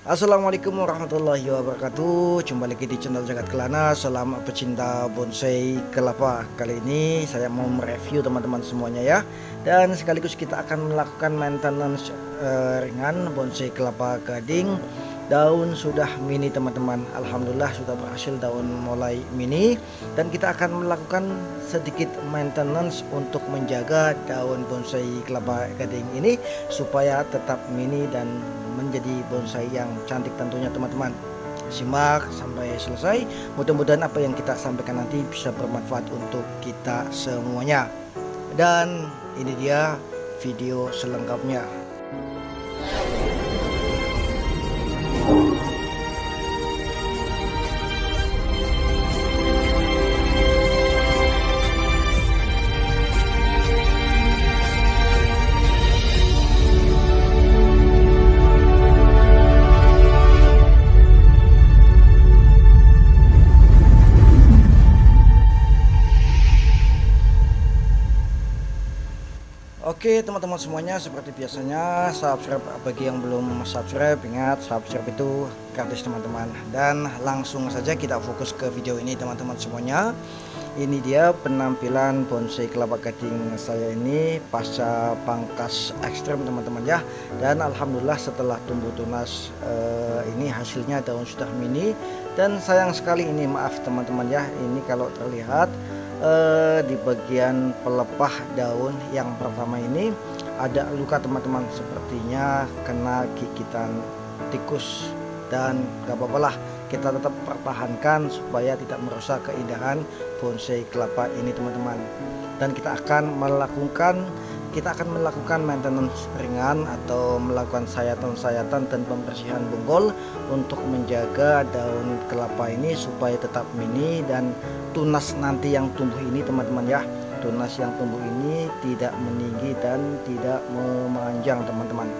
Assalamualaikum warahmatullahi wabarakatuh. Jumpa lagi di channel Jagat Kelana. Salam pecinta bonsai kelapa. Kali ini saya mau mereview teman-teman semuanya ya. Dan sekaligus kita akan melakukan maintenance ringan bonsai kelapa gading. Daun sudah mini teman-teman. Alhamdulillah sudah berhasil daun mulai mini. Dan kita akan melakukan sedikit maintenance untuk menjaga daun bonsai kelapa gading ini supaya tetap mini dan menjadi bonsai yang cantik tentunya teman-teman. Simak sampai selesai. Mudah-mudahan apa yang kita sampaikan nanti bisa bermanfaat untuk kita semuanya. Dan ini dia video selengkapnya. Oke teman-teman semuanya, seperti biasanya subscribe. Bagi yang belum subscribe, ingat subscribe itu gratis teman-teman. Dan langsung saja kita fokus ke video ini teman-teman semuanya. Ini dia penampilan bonsai kelapa gading saya ini pasca pangkas ekstrem teman-teman ya. Dan alhamdulillah setelah tumbuh tunas ini hasilnya daun sudah mini. Dan sayang sekali ini, maaf teman-teman ya, ini kalau terlihat di bagian pelepah daun yang pertama ini ada luka teman-teman, sepertinya kena gigitan tikus. Dan gak apa-apalah, kita tetap pertahankan supaya tidak merusak keindahan bonsai kelapa ini teman-teman. Dan kita akan melakukan maintenance ringan atau melakukan sayatan-sayatan dan pembersihan bonggol untuk menjaga daun kelapa ini supaya tetap mini. Dan tunas nanti yang tumbuh ini teman-teman ya, tunas yang tumbuh ini tidak meninggi dan tidak memanjang teman-teman.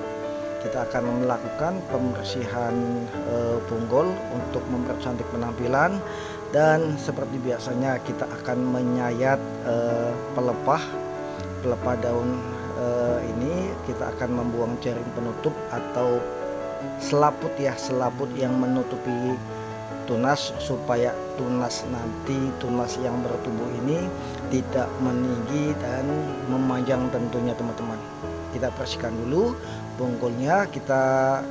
Kita akan melakukan pembersihan bonggol untuk mempercantik penampilan. Dan seperti biasanya kita akan menyayat pelepah daun ini. Kita akan membuang jaring penutup atau selaput ya, selaput yang menutupi tunas supaya tunas yang bertumbuh ini tidak meninggi dan memanjang tentunya teman-teman. Kita bersihkan dulu bonggolnya, kita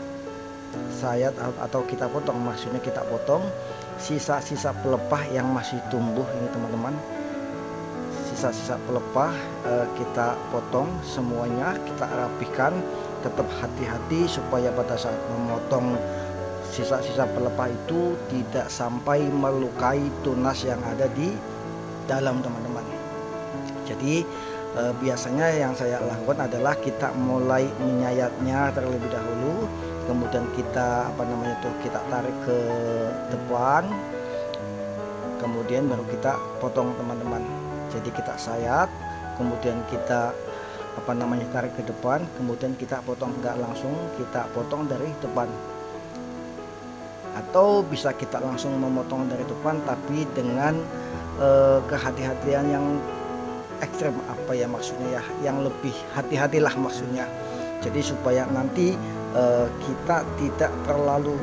sayat atau kita potong, maksudnya kita potong sisa-sisa pelepah yang masih tumbuh ini teman-teman. Sisa-sisa pelepah kita potong semuanya, kita rapihkan. Tetap hati-hati supaya pada saat memotong sisa-sisa pelepah itu tidak sampai melukai tunas yang ada di dalam teman-teman. Jadi biasanya yang saya lakukan adalah kita mulai menyayatnya terlebih dahulu, kemudian kita kita tarik ke depan, kemudian baru kita potong teman-teman. Jadi kita sayat, kemudian kita tarik ke depan, kemudian kita potong. Enggak langsung kita potong dari depan, atau bisa kita langsung memotong dari depan tapi dengan kehati-hatian yang ekstrem, maksudnya ya, yang lebih hati-hatilah maksudnya. Jadi supaya nanti kita tidak terlalu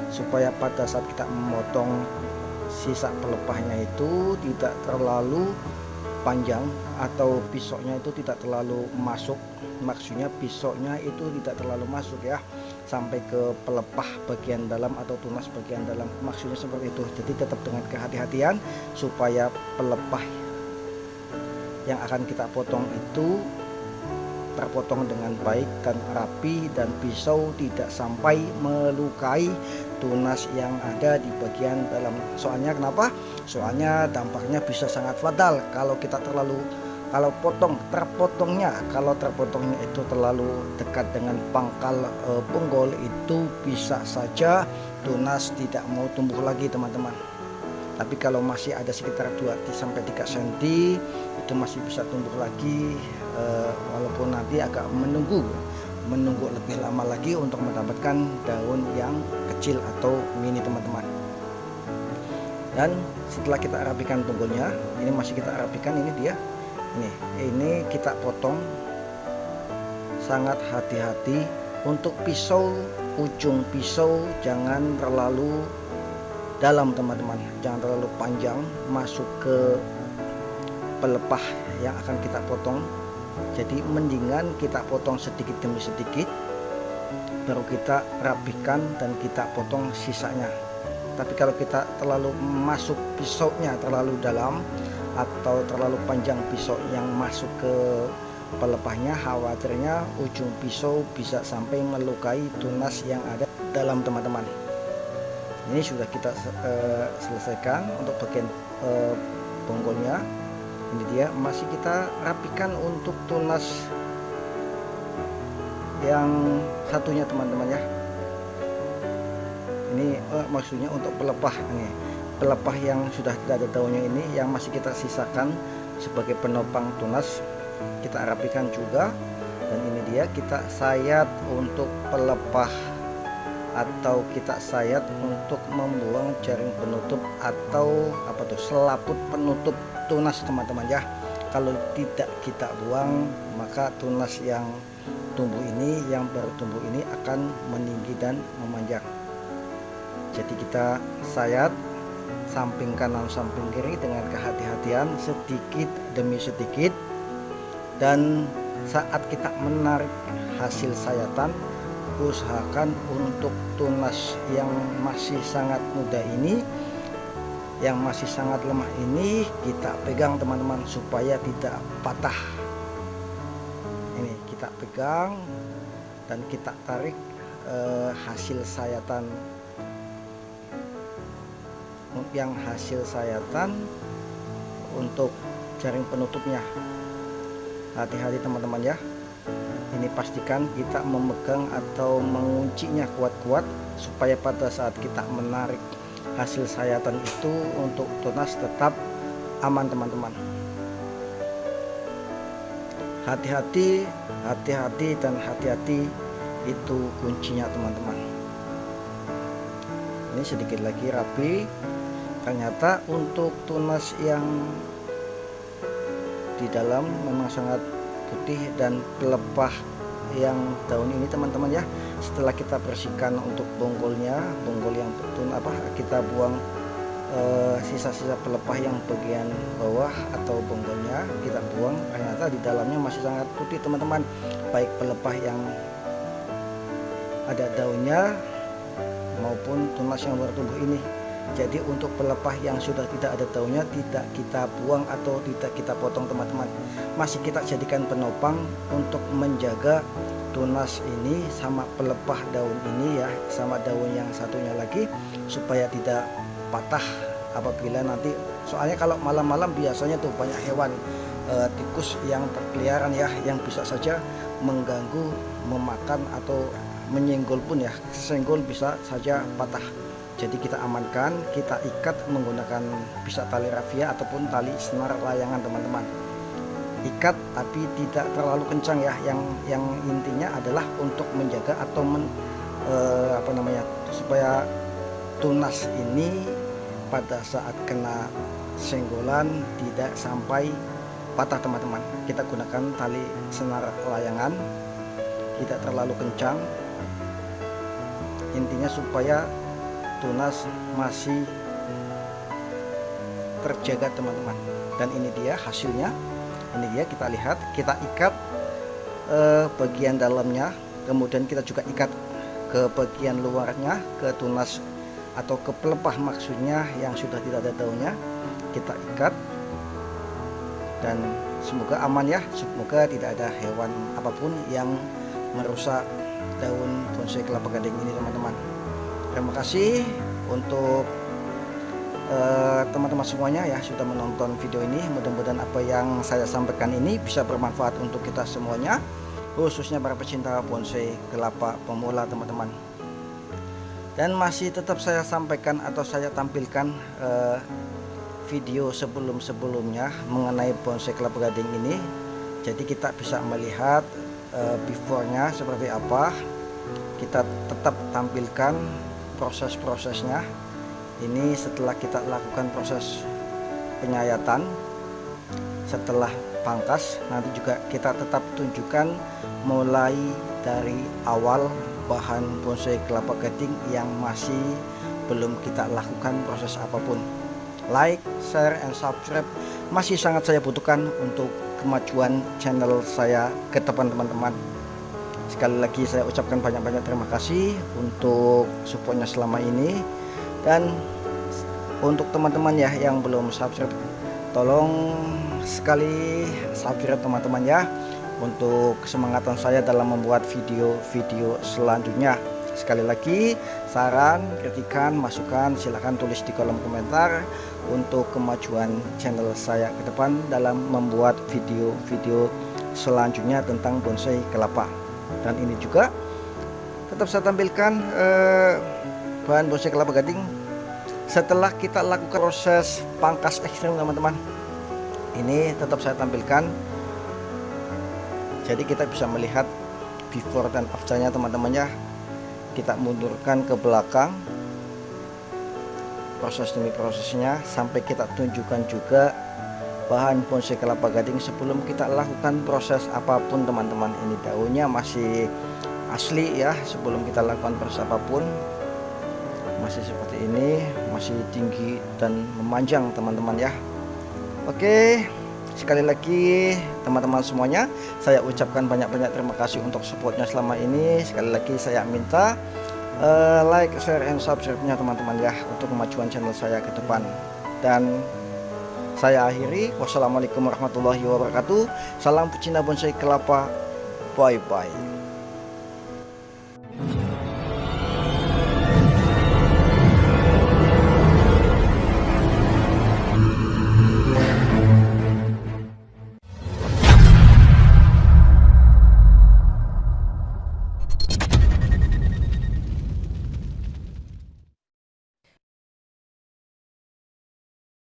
supaya pada saat kita memotong sisa pelepahnya itu tidak terlalu panjang atau pisaunya itu tidak terlalu masuk, maksudnya pisaunya itu tidak terlalu masuk ya sampai ke pelepah bagian dalam atau tunas bagian dalam, maksudnya seperti itu. Jadi tetap dengan kehati-hatian supaya pelepah yang akan kita potong itu terpotong dengan baik dan rapi, dan pisau tidak sampai melukai tunas yang ada di bagian dalam. Soalnya kenapa? Soalnya dampaknya bisa sangat fatal kalau kita terpotongnya itu terlalu dekat dengan pangkal bonggol, itu bisa saja tunas tidak mau tumbuh lagi teman-teman. Tapi kalau masih ada sekitar 2-3 cm itu masih bisa tumbuh lagi, walaupun nanti agak menunggu lebih lama lagi untuk mendapatkan daun yang kecil atau mini teman-teman. Dan setelah kita rapikan bonggolnya, ini masih kita rapikan, ini dia, ini kita potong sangat hati-hati untuk pisau, ujung pisau jangan terlalu dalam teman-teman, jangan terlalu panjang masuk ke pelepah yang akan kita potong. Jadi mendingan kita potong sedikit demi sedikit, baru kita rapikan dan kita potong sisanya. Tapi kalau kita terlalu masuk pisaunya terlalu dalam atau terlalu panjang pisau yang masuk ke pelepahnya, khawatirnya ujung pisau bisa sampai melukai tunas yang ada dalam teman-teman. Ini sudah kita selesaikan untuk bagian bonggolnya. Ini dia, masih kita rapikan untuk tunas yang satunya teman-teman ya. Ini maksudnya untuk pelepah ini, pelepah yang sudah tidak ada daunnya ini yang masih kita sisakan sebagai penopang tunas, kita rapikan juga. Dan ini dia, kita sayat untuk pelepah atau kita sayat untuk membuang jaring penutup atau apa tuh, selaput penutup tunas teman-teman ya. Kalau tidak kita buang, maka tunas yang tumbuh ini, yang baru tumbuh ini akan meninggi dan memanjang. Jadi kita sayat samping kanan samping kiri dengan kehati-hatian sedikit demi sedikit. Dan saat kita menarik hasil sayatan, usahakan untuk tunas yang masih sangat muda ini, yang masih sangat lemah ini, kita pegang teman-teman supaya tidak patah. Ini kita pegang dan kita tarik hasil sayatan, yang hasil sayatan untuk jaring penutupnya. Hati-hati teman-teman ya. Ini pastikan kita memegang atau menguncinya kuat-kuat supaya pada saat kita menarik hasil sayatan itu untuk tunas tetap aman teman-teman. Hati-hati, hati-hati dan hati-hati, itu kuncinya teman-teman. Ini sedikit lagi rapi. Ternyata untuk tunas yang di dalam memang sangat putih dan pelepah yang daun ini teman-teman ya. Setelah kita bersihkan untuk bonggolnya, bonggol yang kita buang sisa-sisa pelepah yang bagian bawah atau bonggolnya kita buang, ternyata di dalamnya masih sangat putih teman-teman, baik pelepah yang ada daunnya maupun tunas yang baru tumbuh ini. Jadi untuk pelepah yang sudah tidak ada daunnya tidak kita buang atau tidak kita potong teman-teman, masih kita jadikan penopang untuk menjaga tunas ini sama pelepah daun ini ya, sama daun yang satunya lagi, supaya tidak patah apabila nanti, soalnya kalau malam-malam biasanya tuh banyak hewan tikus yang berkeliaran ya, yang bisa saja mengganggu, memakan atau menyenggol pun ya, senggol bisa saja patah. Jadi kita amankan, kita ikat menggunakan bisa tali rafia ataupun tali senar layangan teman-teman. Ikat tapi tidak terlalu kencang ya, yang intinya adalah untuk menjaga atau supaya tunas ini pada saat kena senggolan tidak sampai patah teman-teman. Kita gunakan tali senar layangan, tidak terlalu kencang, intinya supaya tunas masih terjaga teman-teman. Dan ini dia hasilnya, ini dia, kita lihat, kita ikat bagian dalamnya, kemudian kita juga ikat ke bagian luarnya, ke tunas atau ke pelepah maksudnya yang sudah tidak ada daunnya, kita ikat. Dan semoga aman ya, semoga tidak ada hewan apapun yang merusak daun bonsai kelapa gading ini teman-teman. Terima kasih untuk teman-teman semuanya ya sudah menonton video ini. Mudah-mudahan apa yang saya sampaikan ini bisa bermanfaat untuk kita semuanya, khususnya para pecinta bonsai kelapa pemula teman-teman. Dan masih tetap saya sampaikan atau saya tampilkan video sebelum-sebelumnya mengenai bonsai kelapa gading ini. Jadi kita bisa melihat before-nya seperti apa. Kita tetap tampilkan proses-prosesnya. Ini setelah kita lakukan proses penyayatan, setelah pangkas, nanti juga kita tetap tunjukkan mulai dari awal bahan bonsai kelapa gading yang masih belum kita lakukan proses apapun. Like, share, and subscribe masih sangat saya butuhkan untuk kemajuan channel saya ke depan, teman-teman. Sekali lagi saya ucapkan banyak-banyak terima kasih untuk supportnya selama ini. Dan untuk teman-teman ya yang belum subscribe, tolong sekali subscribe teman-teman ya, untuk kesemangatan saya dalam membuat video-video selanjutnya. Sekali lagi, saran, kritikan, masukan silahkan tulis di kolom komentar untuk kemajuan channel saya ke depan dalam membuat video-video selanjutnya tentang bonsai kelapa. Dan ini juga tetap saya tampilkan bahan bonsai kelapa gading setelah kita lakukan proses pangkas ekstrim, teman-teman. Ini tetap saya tampilkan, jadi kita bisa melihat before dan afternya, teman-teman ya. Kita mundurkan ke belakang proses demi prosesnya sampai kita tunjukkan juga bahan bonsai kelapa gading sebelum kita lakukan proses apapun, teman-teman. Ini daunnya masih asli ya, sebelum kita lakukan proses apapun masih seperti ini, masih tinggi dan memanjang, teman-teman ya. Oke, sekali lagi teman-teman semuanya, saya ucapkan banyak-banyak terima kasih untuk supportnya selama ini. Sekali lagi saya minta like, share, and subscribe-nya teman-teman ya, untuk kemajuan channel saya ke depan. Dan saya akhiri, wassalamualaikum warahmatullahi wabarakatuh. Salam pecinta bonsai kelapa, bye bye.